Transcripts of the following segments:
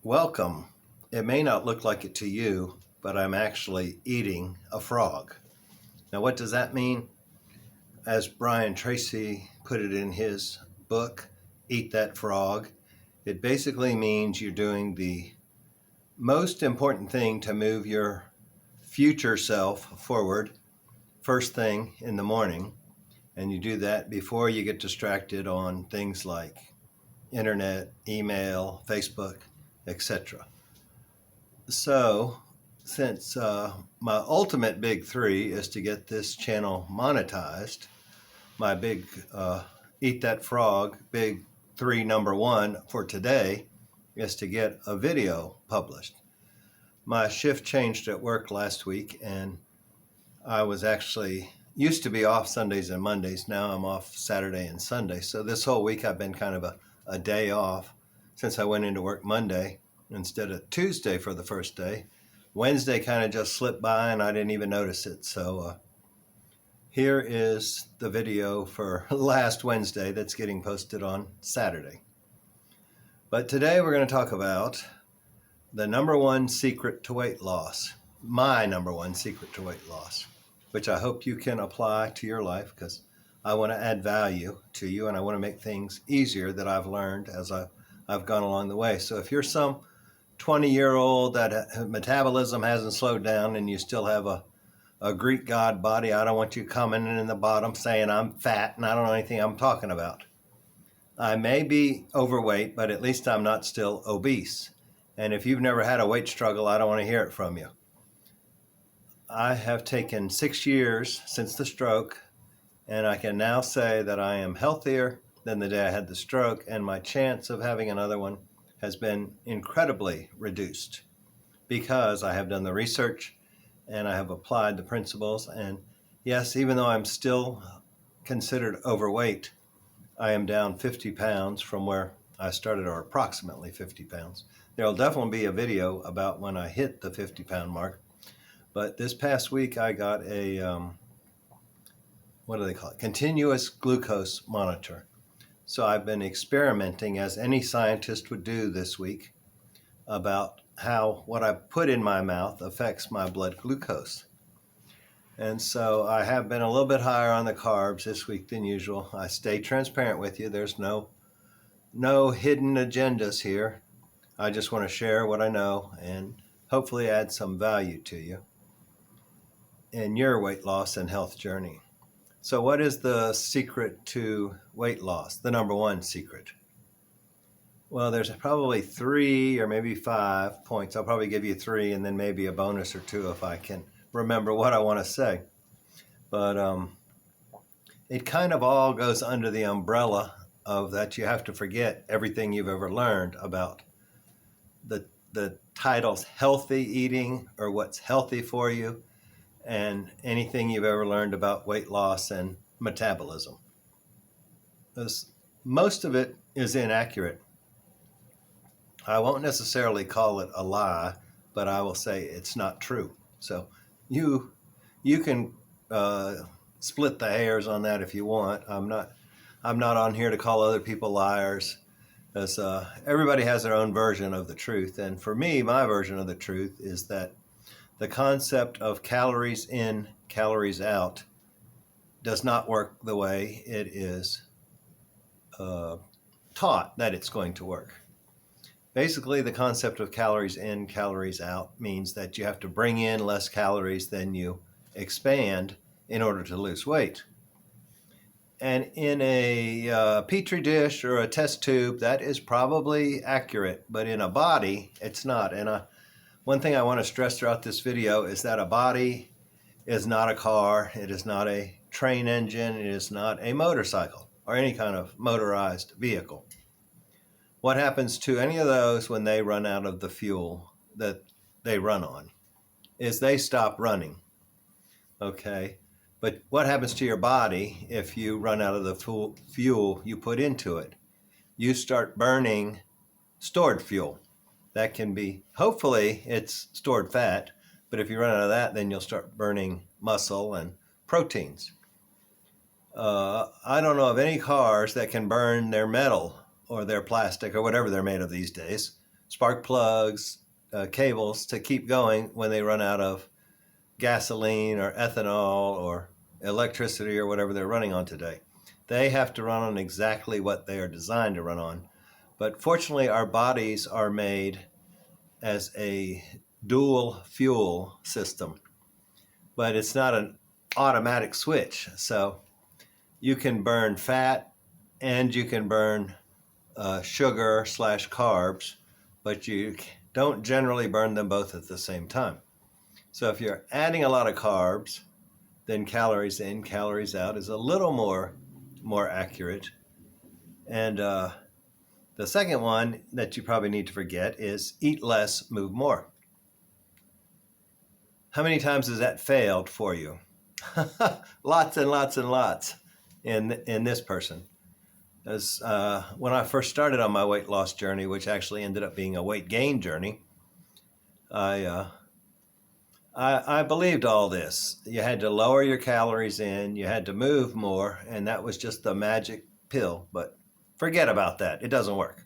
Welcome. It may not look like it to you, but I'm actually eating a frog. Now, what does that mean? As Brian Tracy put it in his book, Eat That Frog, it basically means you're doing the most important thing to move your future self forward first thing in the morning. And you do that before you get distracted on things like internet, email, Facebook, etc. So, since my ultimate big three is to get this channel monetized, my big Eat That Frog big three number one for today is to get a video published. My shift changed at work last week, and I was actually used to be off Sundays and Mondays. Now I'm off Saturday and Sunday. So this whole week I've been kind of a day off since I went into work Monday instead of Tuesday for the first day. Wednesday kind of just slipped by and I didn't even notice it. So here is the video for last Wednesday that's getting posted on Saturday. But today we're going to talk about the number one secret to weight loss, my number one secret to weight loss, which I hope you can apply to your life because I want to add value to you and I want to make things easier that I've learned as I've gone along the way. So if you're some 20-year-old that metabolism hasn't slowed down and you still have a Greek god body, I don't want you commenting in the bottom saying I'm fat and I don't know anything I'm talking about. I may be overweight, but at least I'm not still obese. And if you've never had a weight struggle, I don't want to hear it from you. I have taken 6 years since the stroke, and I can now say that I am healthier than the day I had the stroke, and my chance of having another one has been incredibly reduced because I have done the research and I have applied the principles. And yes, even though I'm still considered overweight, I am down 50 pounds from where I started, or approximately 50 pounds. There will definitely be a video about when I hit the 50-pound mark. But this past week I got a, what do they call it? Continuous glucose monitor. So I've been experimenting, as any scientist would do this week, about how what I put in my mouth affects my blood glucose. And so I have been a little bit higher on the carbs this week than usual. I stay transparent with you. There's no hidden agendas here. I just want to share what I know and hopefully add some value to you in your weight loss and health journey. So what is the secret to weight loss? The number one secret? Well, there's probably 3 or maybe 5 points. I'll probably give you 3 and then maybe a bonus or 2 if I can remember what I want to say. But it kind of all goes under the umbrella of that you have to forget everything you've ever learned about the titles healthy eating or what's healthy for you, and anything you've ever learned about weight loss and metabolism. Because most of it is inaccurate. I won't necessarily call it a lie, but I will say it's not true. So you can split the hairs on that if you want. I'm not on here to call other people liars, because everybody has their own version of the truth. And for me, my version of the truth is that the concept of calories in, calories out does not work the way it is taught that it's going to work. Basically, the concept of calories in, calories out means that you have to bring in less calories than you expand in order to lose weight. And in a petri dish or a test tube, that is probably accurate, but in a body, it's not. And one thing I want to stress throughout this video is that a body is not a car, it is not a train engine, it is not a motorcycle or any kind of motorized vehicle. What happens to any of those when they run out of the fuel that they run on is they stop running, okay? But what happens to your body if you run out of the fuel you put into it? You start burning stored fuel. That can be, hopefully it's stored fat, but if you run out of that, then you'll start burning muscle and proteins. I don't know of any cars that can burn their metal or their plastic or whatever they're made of these days. spark plugs, cables to keep going when they run out of gasoline or ethanol or electricity or whatever they're running on today. They have to run on exactly what they are designed to run on. But fortunately, our bodies are made as a dual fuel system, but it's not an automatic switch. So you can burn fat and you can burn sugar / carbs, but you don't generally burn them both at the same time. So if you're adding a lot of carbs, then calories in, calories out is a little more accurate. And the second one that you probably need to forget is eat less, move more. How many times has that failed for you? Lots and lots and lots in this person. As when I first started on my weight loss journey, which actually ended up being a weight gain journey, I believed all this. You had to lower your calories in, you had to move more, and that was just the magic pill. But forget about that. It doesn't work.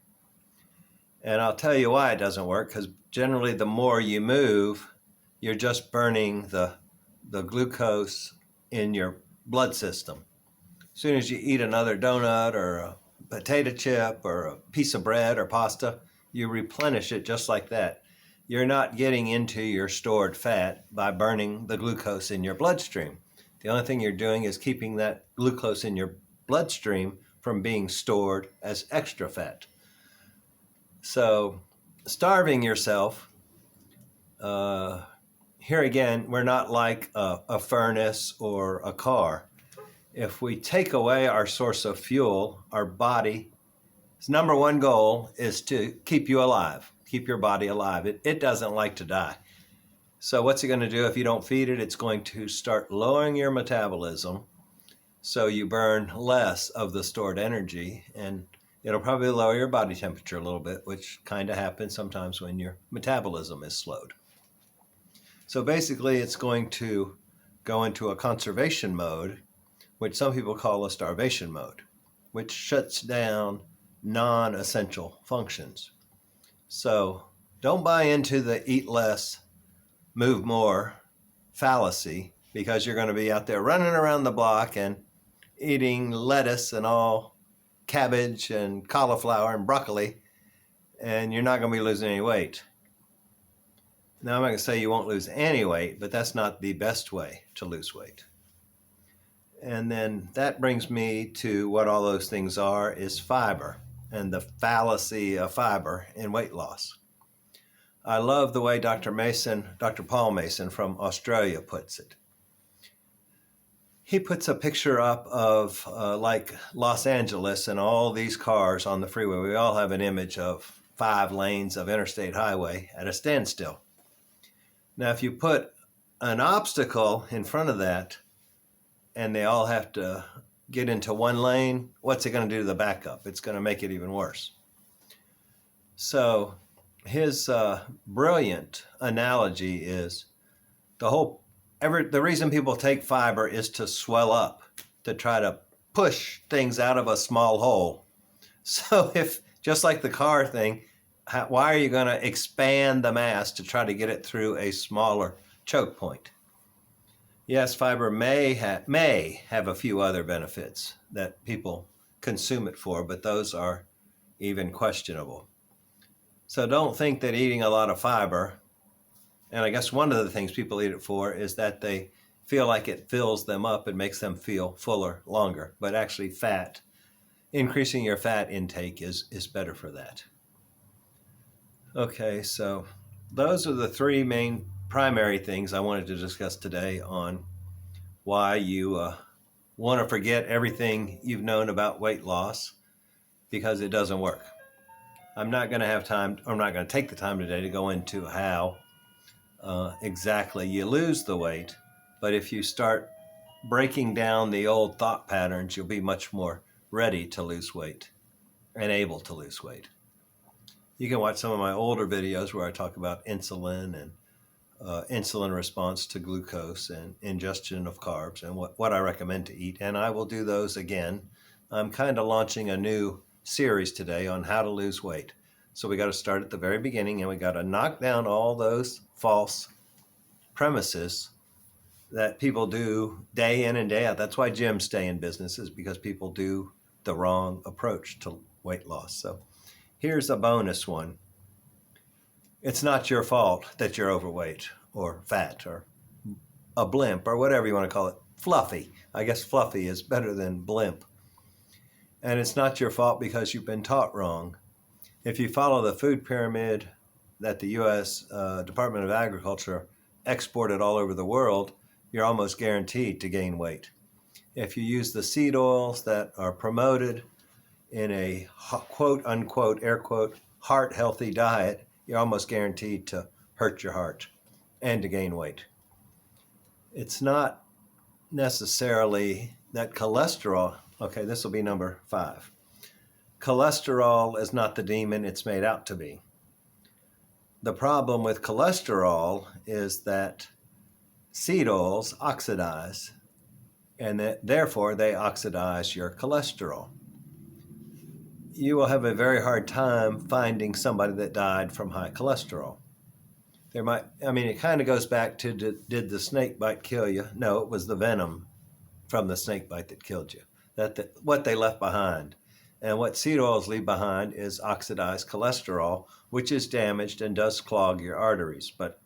And I'll tell you why it doesn't work, because generally the more you move, you're just burning the glucose in your blood system. As soon as you eat another donut or a potato chip or a piece of bread or pasta, you replenish it just like that. You're not getting into your stored fat by burning the glucose in your bloodstream. The only thing you're doing is keeping that glucose in your bloodstream from being stored as extra fat. So starving yourself, here again, we're not like a furnace or a car. If we take away our source of fuel, our body's number one goal is to keep you alive, keep your body alive. It doesn't like to die. So what's it going to do if you don't feed it? It's going to start lowering your metabolism so you burn less of the stored energy, and it'll probably lower your body temperature a little bit, which kind of happens sometimes when your metabolism is slowed. So basically, it's going to go into a conservation mode, which some people call a starvation mode, which shuts down non-essential functions. So don't buy into the eat less, move more fallacy, because you're going to be out there running around the block and eating lettuce and all cabbage and cauliflower and broccoli, and you're not going to be losing any weight. Now, I'm not going to say you won't lose any weight, but that's not the best way to lose weight. And then that brings me to what all those things are, is fiber and the fallacy of fiber in weight loss. I love the way Dr. Paul Mason from Australia puts it. He puts a picture up of like Los Angeles and all these cars on the freeway. We all have an image of 5 lanes of interstate highway at a standstill. Now, if you put an obstacle in front of that and they all have to get into one lane, what's it going to do to the backup? It's going to make it even worse. So his brilliant analogy is the reason people take fiber is to swell up, to try to push things out of a small hole. So if, just like the car thing, why are you going to expand the mass to try to get it through a smaller choke point? Yes, fiber may have a few other benefits that people consume it for, but those are even questionable. So don't think that eating a lot of fiber, and I guess one of the things people eat it for is that they feel like it fills them up and makes them feel fuller longer, but actually increasing your fat intake is better for that. Okay, so those are the 3 main primary things I wanted to discuss today on why you want to forget everything you've known about weight loss, because it doesn't work. I'm not going to take the time today to go into how exactly you lose the weight, but if you start breaking down the old thought patterns, you'll be much more ready to lose weight and able to lose weight. You can watch some of my older videos where I talk about insulin and insulin response to glucose and ingestion of carbs and what I recommend to eat, and I will do those again. I'm kind of launching a new series today on how to lose weight. So we got to start at the very beginning, and we got to knock down all those false premises that people do day in and day out. That's why gyms stay in business, is because people do the wrong approach to weight loss. So here's a bonus one. It's not your fault that you're overweight or fat or a blimp or whatever you want to call it. Fluffy. I guess fluffy is better than blimp. And it's not your fault because you've been taught wrong. If you follow the food pyramid that the U.S. Department of Agriculture exported all over the world, you're almost guaranteed to gain weight. If you use the seed oils that are promoted in a quote unquote, air quote, heart healthy diet, you're almost guaranteed to hurt your heart and to gain weight. It's not necessarily that cholesterol, okay, this will be number 5. Cholesterol is not the demon it's made out to be. The problem with cholesterol is that seed oils oxidize, and that therefore they oxidize your cholesterol. You will have a very hard time finding somebody that died from high cholesterol. It kind of goes back to, did the snake bite kill you? No, it was the venom from the snake bite that killed you. What they left behind. And what seed oils leave behind is oxidized cholesterol, which is damaged and does clog your arteries. But